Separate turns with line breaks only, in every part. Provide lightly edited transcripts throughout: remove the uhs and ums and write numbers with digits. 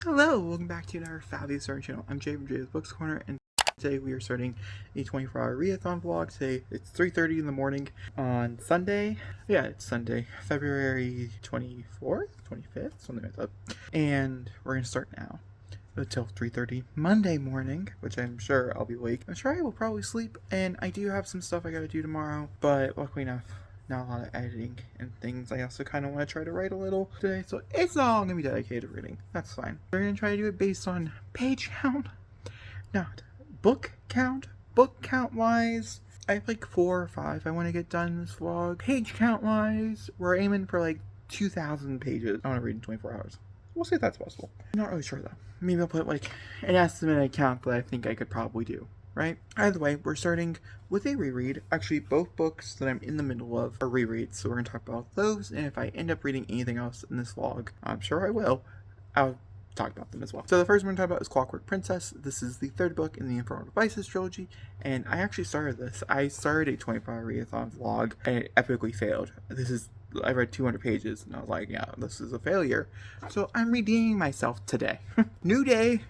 Hello, welcome back to another fabulous art channel. I'm Jay from Jay's Books Corner, and today we are starting a 24-hour readathon vlog. Today it's 3:30 in the morning on Sunday. Yeah, it's Sunday, February 24th, 25th, something like that. And we're gonna start now until 3:30 Monday morning, which I'm sure I'll be awake. I'm sure I will probably sleep, and I do have some stuff I gotta do tomorrow, but luckily enough, not a lot of editing and things. I also kind of want to try to write a little today, so it's not all going to be dedicated to reading. That's fine. We're going to try to do it based on page count, not book count. Book count wise, I have like 4 or 5 I want to get done in this vlog. Page count wise, we're aiming for like 2,000 pages I want to read in 24 hours. We'll see if that's possible. I'm not really sure though. Maybe I'll put like an estimated count that I think I could probably do. Right? Either way, we're starting with a reread. Actually, both books that I'm in the middle of are rereads, so we're going to talk about those, and if I end up reading anything else in this vlog, I'm sure I will, I'll talk about them as well. So the first one we're going to talk about is Clockwork Princess. This is the third book in the Infernal Devices trilogy, and I actually started this. I started a 24-hour readathon vlog, and it epically failed. I read 200 pages, and I was like, yeah, this is a failure. So I'm redeeming myself today. New day.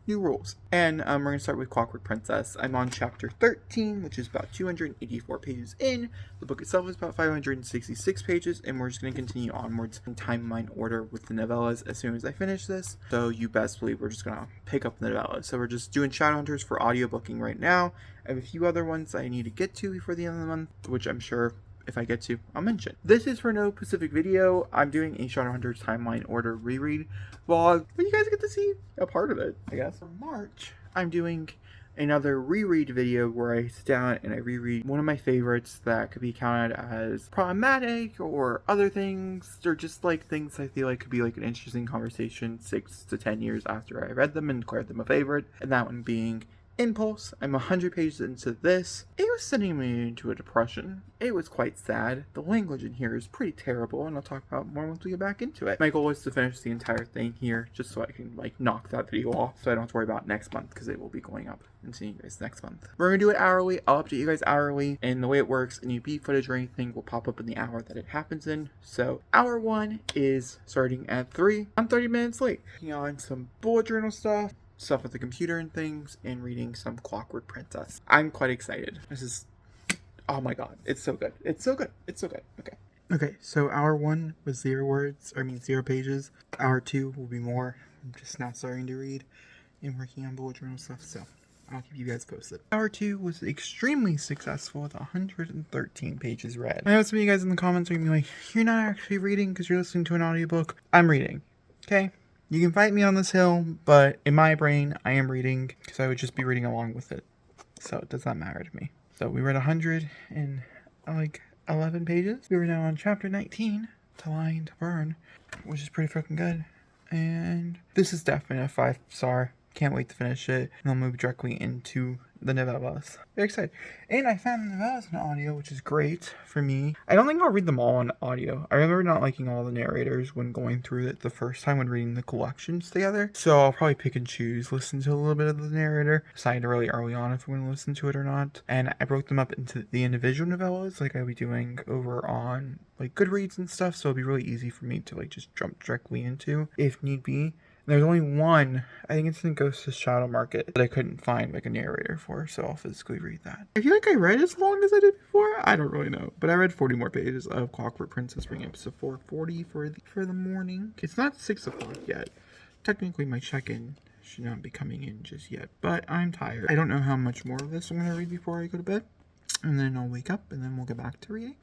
New rules. And we're going to start with Clockwork Princess. I'm on chapter 13, which is about 284 pages in. The book itself is about 566 pages, and we're just going to continue onwards in timeline order with the novellas as soon as I finish this. So you best believe we're just going to pick up the novellas. So we're just doing Shadowhunters for audiobooking right now. I have a few other ones I need to get to before the end of the month, which I'm sure if I get to, I'll mention. This is for no specific video. I'm doing a Shadowhunters timeline order reread vlog, but you guys get to see a part of it, I guess. For March, I'm doing another reread video where I sit down and I reread one of my favorites that could be counted as problematic or other things, or just like things I feel like could be like an interesting conversation 6 to 10 years after I read them and declared them a favorite, and that one being Impulse. I'm 100 pages into this. It was sending me into a depression. It was quite sad. The language in here is pretty terrible, and I'll talk about more once we get back into it. My goal is to finish the entire thing here, just so I can like knock that video off, so I don't have to worry about next month, because it will be going up and seeing you guys next month. We're gonna do it hourly. I'll update you guys hourly, and the way it works, any beat footage or anything will pop up in the hour that it happens in. So hour 1 is starting at 3. I'm 30 minutes late. Working on some bullet journal stuff with the computer and things, and reading some Clockwork Princess. I'm quite excited. This is, oh my god, it's so good. It's so good. It's so good. Okay, so hour 1 was 0 pages. Hour 2 will be more. I'm just now starting to read and working on bullet journal stuff, so I'll keep you guys posted. Hour 2 was extremely successful with 113 pages read. I know some of you guys in the comments are gonna be like, you're not actually reading because you're listening to an audiobook. I'm reading, okay? You can fight me on this hill, but in my brain, I am reading because I would just be reading along with it. So it does not matter to me. So we read 111 pages. We were now on chapter 19, To Lying to Burn, which is pretty freaking good. And this is definitely a 5-star. Can't wait to finish it. And I'll move directly into the novellas. Very excited. And I found the novellas in audio, which is great for me. I don't think I'll read them all in audio. I remember not liking all the narrators when going through it the first time when reading the collections together. So I'll probably pick and choose, listen to a little bit of the narrator, decide really early on if I'm going to listen to it or not. And I broke them up into the individual novellas like I'll be doing over on like Goodreads and stuff. So it'll be really easy for me to like just jump directly into if need be. There's only one, I think it's in Ghost of Shadow Market, that I couldn't find like a narrator for, so I'll physically read that. I feel like I read as long as I did before. I don't really know, but I read 40 more pages of Clockwork Princess, bringing up to 440 for the morning. It's not 6 o'clock yet. Technically, my check-in should not be coming in just yet, but I'm tired. I don't know how much more of this I'm going to read before I go to bed, and then I'll wake up, and then we'll get back to reading.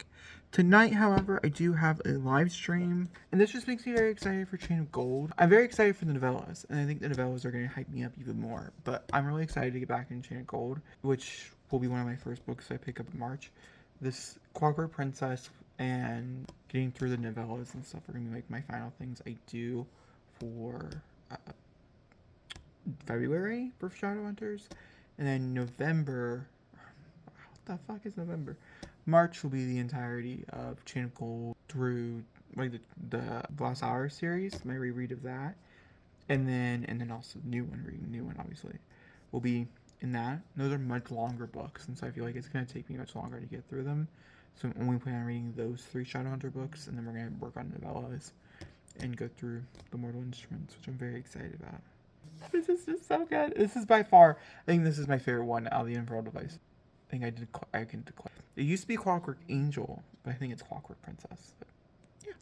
Tonight, however, I do have a live stream, and this just makes me very excited for Chain of Gold. I'm very excited for the novellas, and I think the novellas are going to hype me up even more, but I'm really excited to get back into Chain of Gold, which will be one of my first books I pick up in March. This Clockwork Princess and getting through the novellas and stuff are going to be like my final things I do for February for Shadowhunters, and then November, what the fuck is November? March will be the entirety of Chain of Gold through like the Last Hour series, my reread of that, and then also reading the new one obviously will be in that. Those are much longer books, and so I feel like it's gonna take me much longer to get through them. So I'm only planning on reading those 3 Shadowhunter books, and then we're gonna work on novellas and go through the Mortal Instruments, which I'm very excited about. This is just so good. This is by far, I think this is my favorite one out of the Infernal Device. I think I can declare. It used to be Clockwork Angel, but I think it's Clockwork Princess. But yeah.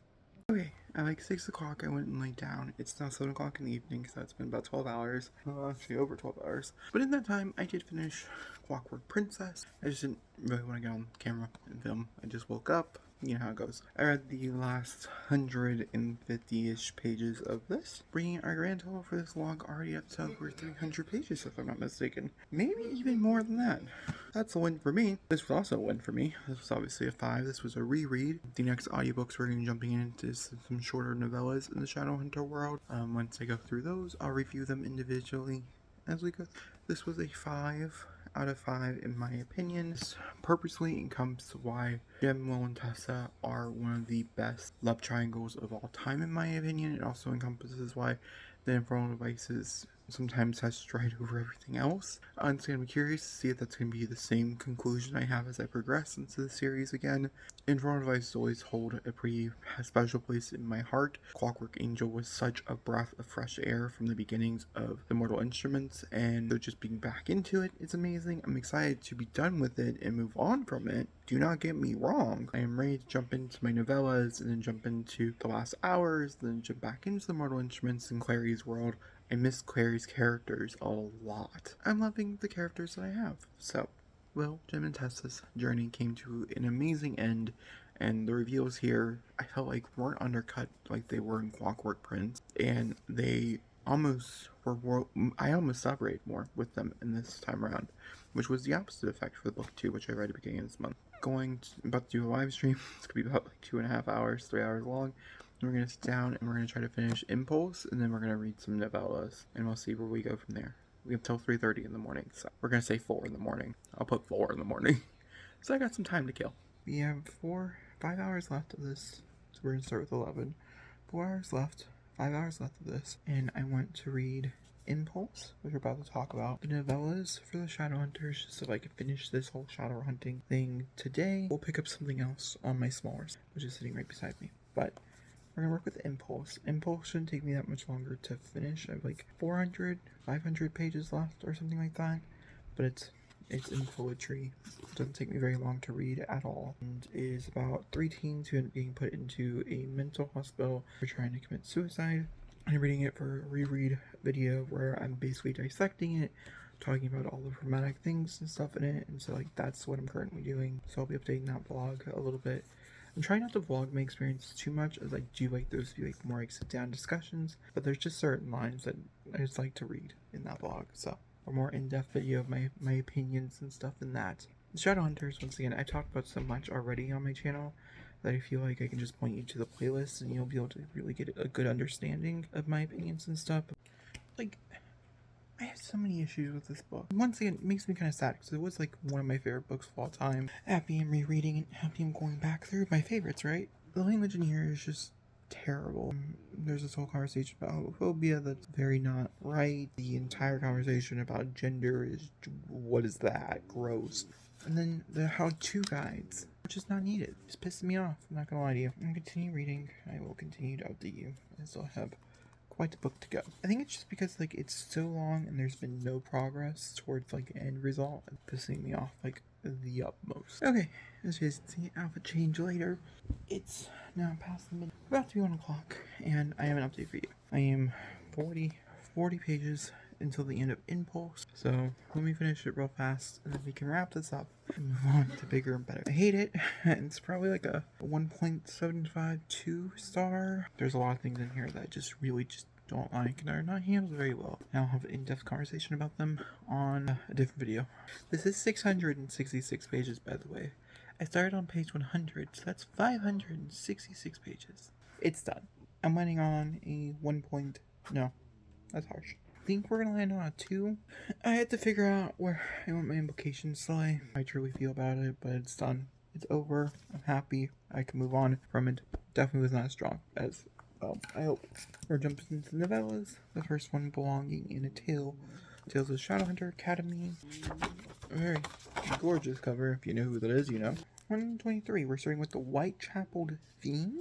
Okay, at like 6 o'clock, I went and laid down. It's now 7 o'clock in the evening, so it's been about 12 hours. Actually, over 12 hours. But in that time, I did finish Clockwork Princess. I just didn't really want to get on camera and film. I just woke up. You know how it goes. I read the last 150-ish pages of this, bringing our grand total for this log already up to over 300 pages, if I'm not mistaken. Maybe even more than that. That's a win for me. This was also a win for me. This was obviously a 5. This was a reread. The next audiobooks we're going to be jumping into some shorter novellas in the Shadowhunter world. Once I go through those, I'll review them individually as we go. This was a 5 out of 5 in my opinion. This purposely encompasses why Jem, Will, and Tessa are one of the best love triangles of all time in my opinion. It also encompasses why the Infernal Devices sometimes has stride over everything else. I'm just going to be curious to see if that's going to be the same conclusion I have as I progress into the series again. Infernal Devices always hold a pretty special place in my heart. Clockwork Angel was such a breath of fresh air from the beginnings of the Mortal Instruments, and so just being back into it is amazing. I'm excited to be done with it and move on from it. Do not get me wrong. I am ready to jump into my novellas and then jump into the last hours, then jump back into the Mortal Instruments and Clary's world. I miss Clary's characters a lot. I'm loving the characters that I have. So, Will, Jem, and Tessa's journey came to an amazing end, and the reveals here, I felt like weren't undercut like they were in Clockwork Prince, and they almost were, I almost separated more with them in this time around, which was the opposite effect for the book 2, which I read at the beginning of this month. About to do a live stream. It's going to be about like 2.5 hours, 3 hours long. We're going to sit down and we're going to try to finish Impulse, and then we're going to read some novellas, and we'll see where we go from there. We have till 3:30 in the morning, so we're going to say 4 in the morning. I'll put 4 in the morning. So I got some time to kill. We have 5 hours left of this, so we're going to start with 11. 4 hours left, 5 hours left of this, and I want to read Impulse, which we're about to talk about. The novellas for the Shadowhunters, just so I can finish this whole shadow hunting thing today. We'll pick up something else on my smaller, which is sitting right beside me, but we're going to work with Impulse. Impulse shouldn't take me that much longer to finish. I have like 500 pages left or something like that. But it's in poetry. It doesn't take me very long to read at all. And it is about 3 teens who end up being put into a mental hospital for trying to commit suicide. I'm reading it for a reread video where I'm basically dissecting it, talking about all the dramatic things and stuff in it. And so like that's what I'm currently doing. So I'll be updating that blog a little bit. I'm trying not to vlog my experience too much, as I do like those to be like more like sit down discussions, but there's just certain lines that I just like to read in that blog, so a more in-depth video of my opinions and stuff than that. The Shadowhunters, once again, I talked about so much already on my channel that I feel like I can just point you to the playlist and you'll be able to really get a good understanding of my opinions and stuff. Like, I have so many issues with this book. Once again, it makes me kind of sad because it was like one of my favorite books of all time. Happy I'm rereading it, happy I'm going back through my favorites, right? The language in here is just terrible. There's this whole conversation about homophobia that's very not right. The entire conversation about gender is, what is that? Gross. And then the how-to guides, which is not needed. It's pissing me off, I'm not gonna lie to you. I'm gonna continue reading. I will continue to update you. I still have quite a book to go. I think it's just because like it's so long and there's been no progress towards like an end result. It's pissing me off like the utmost. Okay, as you can see, Alpha change later. It's now past the minute, about to be 1 o'clock, and I have an update for you. I am 40 pages until the end of Impulse, so let me finish it real fast and then we can wrap this up and move on to bigger and better. I hate it. It's probably like a 1.752 star. There's a lot of things in here that I just really don't like and are not handled very well. I'll have an in-depth conversation about them on a different video. This is 666 pages, by the way. I started on page 100, so that's 566 pages. It's done. I'm landing on a 1. No, that's harsh. I think we're gonna land on a 2. I had to figure out where I want my implications to lie. I truly feel about it, but it's done. It's over. I'm happy. I can move on from it. Definitely was not as strong as I hope. We're jumping into novellas. The first one belonging in a Tales of the Shadowhunter Academy. A very gorgeous cover. If you know who that is, you know. 123, we're starting with the Whitechapel theme.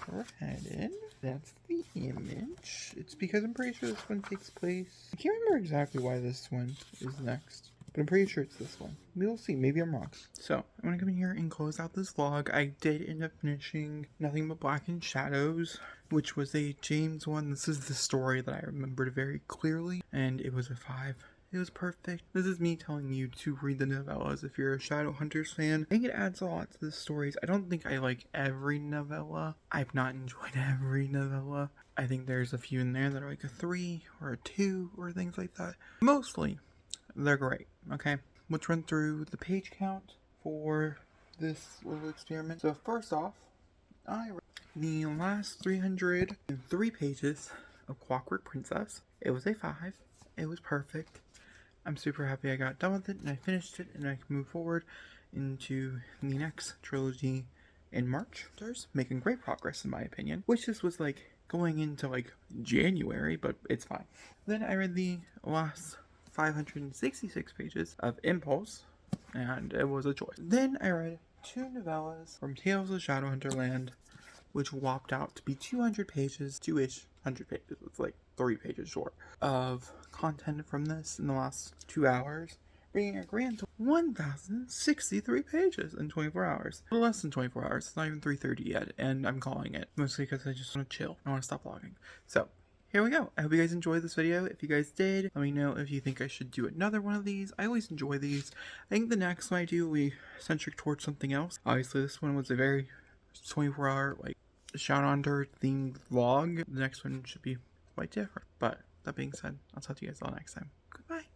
Go ahead in. That's the image. It's because I'm pretty sure this one takes place. I can't remember exactly why this one is next, but I'm pretty sure it's this one. We'll see. Maybe I'm wrong. So I'm gonna come in here and close out this vlog. I did end up finishing Nothing But Black and Shadows, which was a James one. This is the story that I remembered very clearly, and it was a 5. It was perfect. This is me telling you to read the novellas if you're a Shadowhunters fan. I think it adds a lot to the stories. I don't think I like every novella. I've not enjoyed every novella. I think there's a few in there that are like a 3 or a 2 or things like that. Mostly, they're great. Okay, let's run through the page count for this little experiment. So first off, I read the last 303 pages of Clockwork Princess. It was a 5. It was perfect. I'm super happy I got done with it and I finished it and I can move forward into the next trilogy in March. There's making great progress in my opinion. Wish this was like going into like January, but it's fine. Then I read the last 566 pages of Impulse and it was a choice. Then I read 2 novellas from Tales of Shadowhunterland, which whopped out to be 200 pages, 2-ish 100 pages. It's like 3 pages short of content from this in the last 2 hours, bringing a grand to 1,063 pages in 24 hours. A little less than 24 hours. It's not even 3:30 yet, and I'm calling it mostly because I just want to chill. I want to stop vlogging. So here we go. I hope you guys enjoyed this video. If you guys did, let me know if you think I should do another one of these. I always enjoy these. I think the next one I do will be centric towards something else. Obviously, this one was a very 24-hour like Shadowhunter themed vlog. The next one should be quite different. But that being said, I'll talk to you guys all next time. Goodbye.